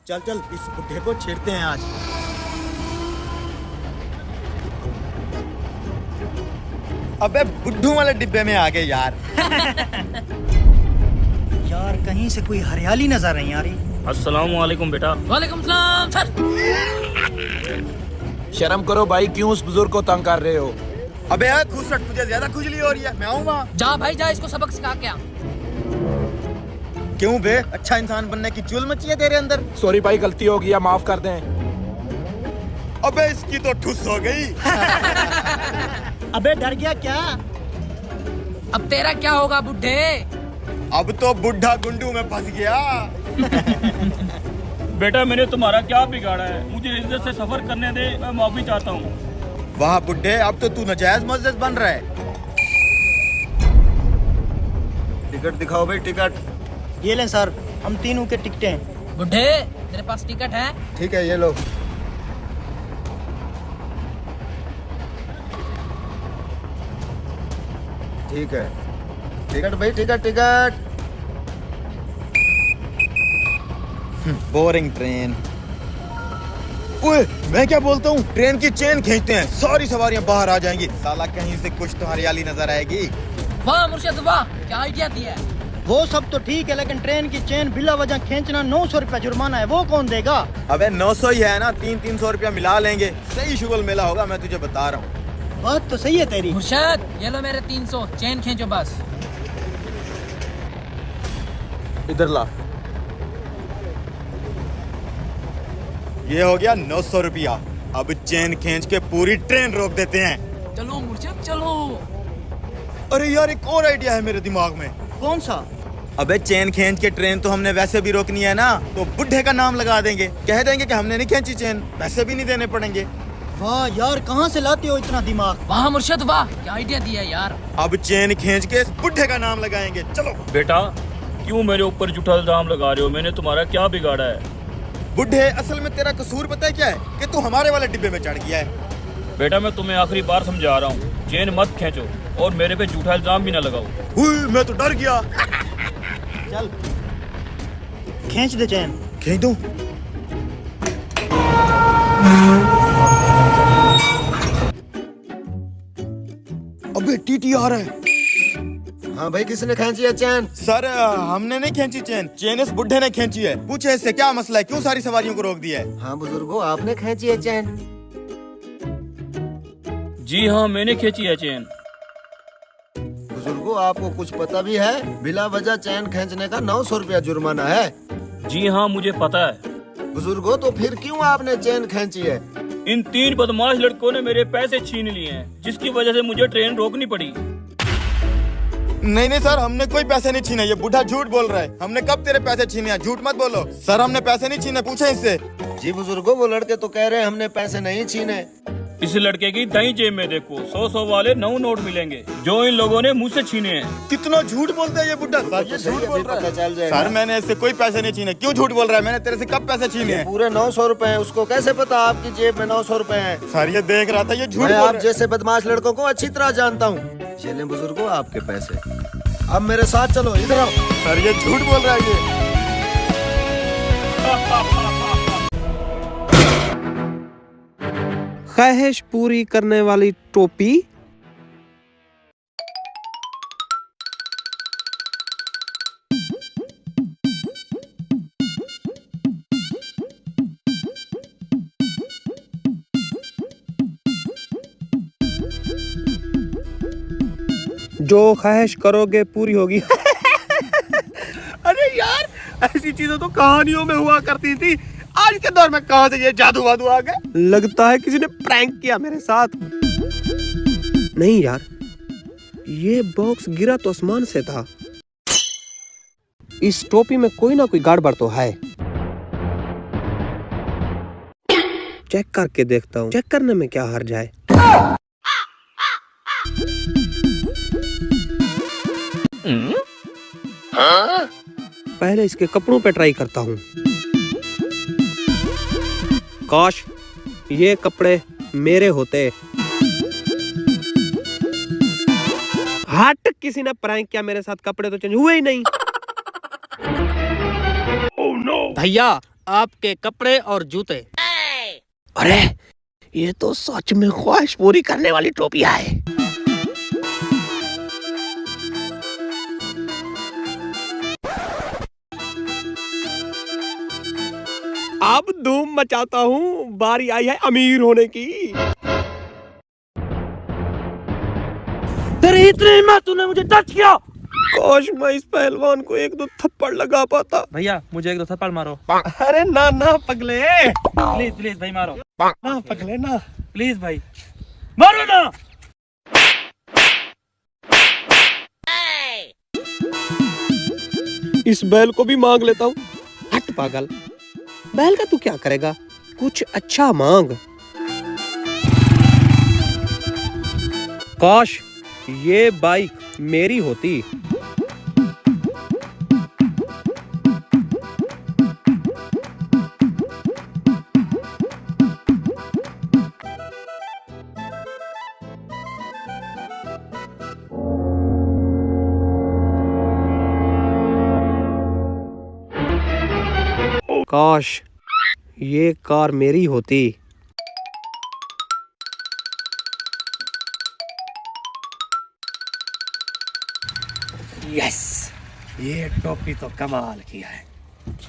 चल चल इस बुड्ढे को छेड़ते हैं आज। अबे बुड्ढू वाले डिब्बे में आ गए यार। यार कहीं से कोई हरियाली नजर नहीं आ रही। अस्सलाम वालेकुम बेटा। वालेकुम सलाम सर। शर्म करो भाई, क्यों उस बुजुर्ग को तंग कर रहे हो? अबे यार खुसट, तुझे ज्यादा खुजली हो रही है, मैं आऊँ वहाँ? जा भाई जा, इसको सबक सिखा के आ। क्यों बे, अच्छा इंसान बनने की चुल मची है तेरे अंदर? सॉरी भाई, गलती हो गई है, माफ कर दें। अबे इसकी तो ठुस हो गई। अबे डर गया क्या? अब तेरा क्या होगा बुड्ढे? अब तो बुढ़ा गुंडू में फंस गया। बेटा मैंने तुम्हारा क्या बिगाड़ा है? मुझे इज्जत से सफर करने दे, मैं माफी चाहता हूँ। वाह बुड्ढे, अब तो तू नाजायज मुअज्जज बन रहा है। टिकट दिखाओ भाई, टिकट। ये लें सर, हम तीनों के टिकटें हैं। बुड्ढे तेरे पास टिकट है? ठीक है, ये लो। ठीक है, टिकट भाई, टिकट टिकट। Boring train. ओए, मैं क्या बोलता हूँ, ट्रेन की चेन खींचते हैं, सारी सवारियां बाहर आ जाएंगी। साला कहीं से कुछ तो हरियाली नजर आएगी। वाह मुर्शिद वाह, क्या आइडिया दिया है। वो सब तो ठीक है, लेकिन ट्रेन की चेन बिला वजह खींचना 900 रुपया जुर्माना है, वो कौन देगा? अबे 900 ही है ना, 300 रुपया मिला लेंगे। सही शुगल मेला होगा, मैं तुझे बता रहा हूँ। बात तो सही है तेरी। मुर्शिद ये लो मेरे 300, चेन खींचो बस। इधर ला। ये हो गया 900 रुपया। अब चेन खींच के पूरी ट्रेन रोक देते हैं। चलो मुर्शिद चलो। अरे यार, एक और आइडिया है मेरे दिमाग में। कौन सा? अबे चेन खींच के ट्रेन तो हमने वैसे भी रोकनी है ना, तो बुड्ढे का नाम लगा देंगे, कह देंगे कि हमने नहीं खींची चेन, पैसे भी नहीं देने पड़ेंगे। वाह यार, कहाँ से लाते हो इतना दिमाग? वाह मुर्शिद वाह, क्या आइडिया दिया है यार। अब चेन खींच के इस बुड्ढे का नाम लगाएंगे, चलो। बेटा क्यों मेरे ऊपर झूठा इल्जाम लगा रहे हो? मैंने तुम्हारा क्या बिगाड़ा है? बुड्ढे, असल में तेरा कसूर पता है क्या है? कि तू हमारे वाले डिब्बे में चढ़ गया है। बेटा मैं तुम्हें आखिरी बार समझा रहा हूँ, चेन मत खींचो और मेरे पे झूठा इल्जाम भी ना लगाओ। मैं तो डर गया। चल खींच दे चेन। खींच दूं? अबे टीटी आ रहा है। हाँ भाई, किसने खींची है चैन? सर हमने नहीं खींची चेन, चेन इस बुड्ढे ने खींची है। पूछे इससे क्या मसला है, क्यों सारी सवारियों को रोक दिया है? हाँ बुजुर्गो, आपने खींची है चैन? जी हाँ मैंने खींची है चेन। बुजुर्गो, आपको कुछ पता भी है? बिला वजह चैन खींचने का 900 रुपया जुर्माना है। जी हाँ मुझे पता है। बुजुर्गो, तो फिर क्यों आपने चैन खींची है? इन 3 बदमाश लड़कों ने मेरे पैसे छीन लिए हैं, जिसकी वजह से मुझे ट्रेन रोकनी पड़ी। नहीं सर, हमने कोई पैसे नहीं छीने। ये बुढ़ा झूठ बोल रहा है। हमने कब तेरे पैसे छीने हैं? झूठ मत बोलो सर, हमने पैसे नहीं छीने, पूछे इससे। जी बुजुर्गो, वो लड़के तो कह रहे हैं हमने पैसे नहीं छीने। इस लड़के की दाईं जेब में देखो 100 वाले 9 नोट मिलेंगे, जो इन लोगों ने मुझसे छीने हैं। कितना झूठ बोलता है ये बुड्ढा। सर ये झूठ बोल रहा है। चल जाएगा। सर मैंने इससे कोई पैसे नहीं छीने। क्यों झूठ बोल रहा है? मैंने तेरे से कब पैसे छीने हैं? पूरे 900 रुपए हैं, उसको कैसे पता आपकी जेब में 900 रुपए हैं? सर ये देख रहा था, ये झूठ मैं बोल आप रहा है। जैसे बदमाश लड़कों को अच्छी तरह जानता हूँ। चले बुजुर्गो, आपके पैसे। अब मेरे साथ चलो, इधर आओ। सर ये झूठ बोल रहा है ये। ख्वाहिश पूरी करने वाली टोपी। जो ख्वाहिश करोगे पूरी होगी। अरे यार, ऐसी चीजें तो कहानियों में हुआ करती थी। आज के दौर में कहां से ये जादू वादू आ गए? लगता है किसी ने प्रैंक किया मेरे साथ। नहीं यार, ये बॉक्स गिरा तो आसमान से था। इस टोपी में कोई ना कोई गड़बड़ तो है। चेक करके देखता हूँ। चेक करने में क्या हर्ज है। पहले इसके कपड़ों पे ट्राई करता हूँ। काश ये कपड़े मेरे होते। हट, किसी ने प्रैंक किया मेरे साथ, कपड़े तो चेंज हुए ही नहीं। भैया आपके कपड़े और जूते। अरे ये तो सच में ख्वाहिश पूरी करने वाली टोपियां है। अब धूम मचाता हूँ, बारी आई है अमीर होने की। तेरी इतनी हिम्मत, तूने मुझे टच किया। काश मैं इस पहलवान को एक दो थप्पड़ लगा पाता। भैया मुझे एक दो थप्पड़ मारो। अरे ना ना पगले, प्लीज प्लीज भाई मारो। ना पगले ना। प्लीज भाई मारो ना। इस बैल को भी मांग लेता हूँ। हट पागल, बैल का तू क्या करेगा, कुछ अच्छा मांग। काश ये बाइक मेरी होती। काश ये कार मेरी होती। यस, ये टोपी तो कमाल की है।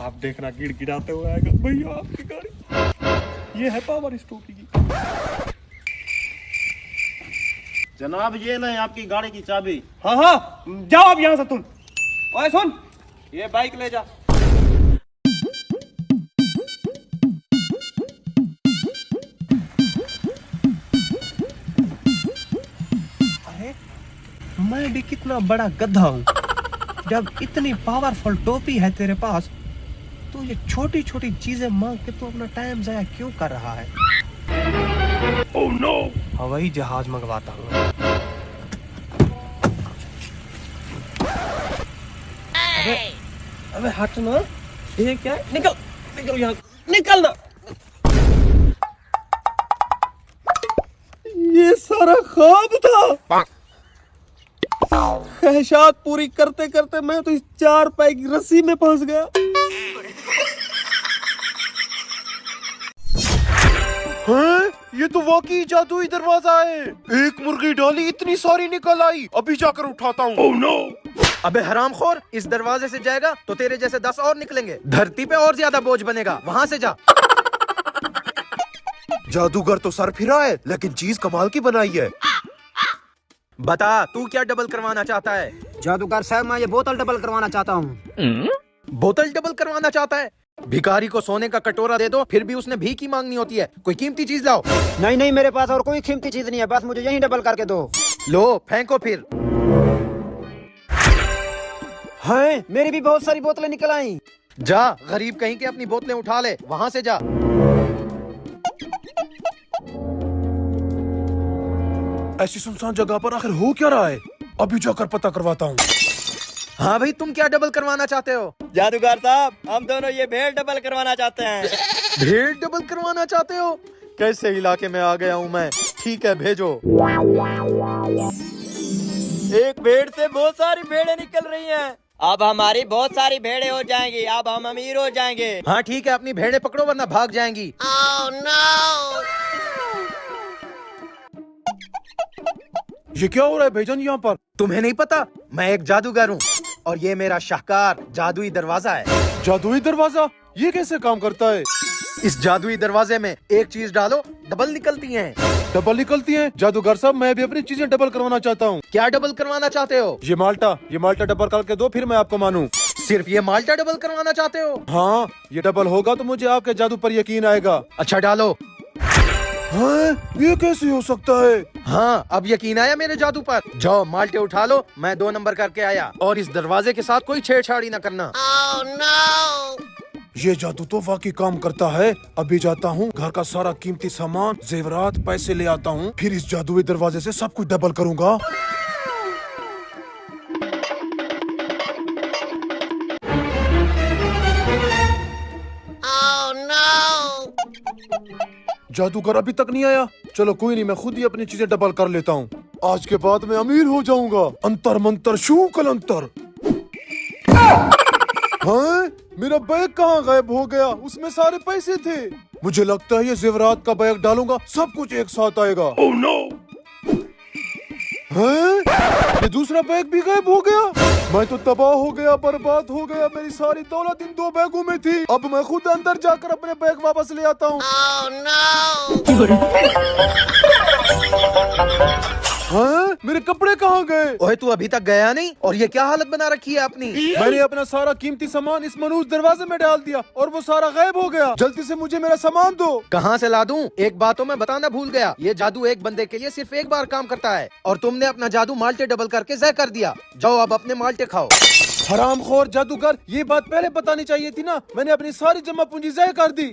आप देखना गिड़गिड़ाते हुए आएगा भैया आपकी गाड़ी। ये है पावर इस टोपी की। जनाब ये लें आपकी गाड़ी की चाबी। हाँ हाँ, जाओ अब यहाँ से तुम। ओए सुन, ये बाइक ले जा। अरे मैं भी कितना बड़ा गधा हूँ, जब इतनी पावरफुल टोपी है तेरे पास तो ये छोटी छोटी चीजें मांग के तू अपना टाइम जाया क्यों कर रहा है? ओह नो, हवाई जहाज मंगवाता हूँ। अबे हट ना, ये क्या है? निकल निकल यहाँ, निकल ना। ये सारा ख्वाब था। ख्वाहिशात पूरी करते करते मैं तो इस 4 पाई की रस्सी में फंस गया। हैं? ये तो वाकई जादुई दरवाजा है। एक मुर्गी डाली, इतनी सारी निकल आई। अभी जाकर उठाता हूँ। Oh no. अबे हरामखोर, इस दरवाजे से जाएगा तो तेरे जैसे 10 और निकलेंगे। धरती पे और ज्यादा बोझ बनेगा, वहाँ से जा। जादूगर तो सर फिरा है, लेकिन चीज कमाल की बनाई है। बता तू क्या डबल करवाना चाहता है? जादूगर साहब, मैं ये बोतल डबल करवाना चाहता हूँ। बोतल डबल करवाना चाहता है? भिखारी को सोने का कटोरा दे दो, फिर भी उसने भीख ही मांगनी होती है। कोई कीमती चीज लाओ। नहीं नहीं, मेरे पास और कोई कीमती चीज नहीं है, बस मुझे यही डबल करके दो। लो फेंको फिर। हैं, मेरी भी बहुत सारी बोतलें निकल आई। जा, गरीब कहीं के अपनी बोतलें उठा ले, वहाँ से जा। ऐसी सुनसान जगह पर आखिर हो क्या रहा है? अभी जाकर पता करवाता हूँ। हाँ भाई, तुम क्या डबल करवाना चाहते हो? जादूगर साहब, हम दोनों ये भेड़ डबल करवाना चाहते हैं। भेड़ डबल करवाना चाहते हो? कैसे इलाके में आ गया हूँ मैं। ठीक है, भेजो। एक भेड़ से बहुत सारी भेड़ें निकल रही हैं। अब हमारी बहुत सारी भेड़ें हो जाएंगी, अब हम अमीर हो जाएंगे। हाँ ठीक है, अपनी भेड़ें पकड़ो वरना भाग जाएंगी। ये क्या हो रहा है भाईजान यहाँ पर? तुम्हें नहीं पता, मैं एक जादूगर हूँ और ये मेरा शाहकार जादुई दरवाजा है। जादुई दरवाजा? ये कैसे काम करता है? इस जादुई दरवाजे में एक चीज डालो, डबल निकलती हैं। डबल निकलती हैं? जादूगर साहब, मैं भी अपनी चीजें डबल करवाना चाहता हूँ। क्या डबल करवाना चाहते हो? ये माल्टा डबल करके दो, फिर मैं आपको मानूं। सिर्फ ये माल्टा डबल करवाना चाहते हो? हाँ, ये डबल होगा तो मुझे आपके जादू पर यकीन आएगा। अच्छा डालो। हाँ, ये कैसे हो सकता है? हाँ, अब यकीन आया मेरे जादू पर। जाओ माल्टे उठा लो, मैं 2 नंबर करके आया। और इस दरवाजे के साथ कोई छेड़छाड़ी न करना। ये जादू तो वाकई काम करता है। अभी जाता हूँ, घर का सारा कीमती सामान, जेवरात, पैसे ले आता हूँ, फिर इस जादुई दरवाजे से सब कुछ डबल करूँगा। जादूगर अभी तक नहीं आया। चलो कोई नहीं, मैं खुद ही अपनी चीजें डबल कर लेता हूँ। आज के बाद मैं अमीर हो जाऊंगा। अंतर मंतर शू कलंतर। हाँ, मेरा बैग कहाँ गायब हो गया? उसमें सारे पैसे थे। मुझे लगता है ये जेवरात का बैग डालूंगा, सब कुछ एक साथ आएगा। Oh, no! हैं? ये दूसरा बैग भी गायब हो गया। मैं तो तबाह हो गया, बर्बाद हो गया। मेरी सारी दौलत इन 2 बैगों में थी। अब मैं खुद अंदर जाकर अपने बैग वापस ले आता हूँ। हाँ? मेरे कपड़े कहाँ गए? ओए तू अभी तक गया नहीं और ये क्या हालत बना रखी है अपनी? मैंने अपना सारा कीमती सामान इस मनूस दरवाजे में डाल दिया और वो सारा गायब हो गया। जल्दी से मुझे मेरा सामान दो। कहाँ से ला दूं? एक बात तो मैं बताना भूल गया, ये जादू एक बंदे के लिए सिर्फ एक बार काम करता है और तुमने अपना जादू माल्टे डबल करके ज़य कर दिया। जाओ अब अपने माल्टे खाओ। हरामखोर जादूगर, ये बात पहले बतानी चाहिए थी ना। मैंने अपनी सारी जमा पूंजी ज़ाय कर दी।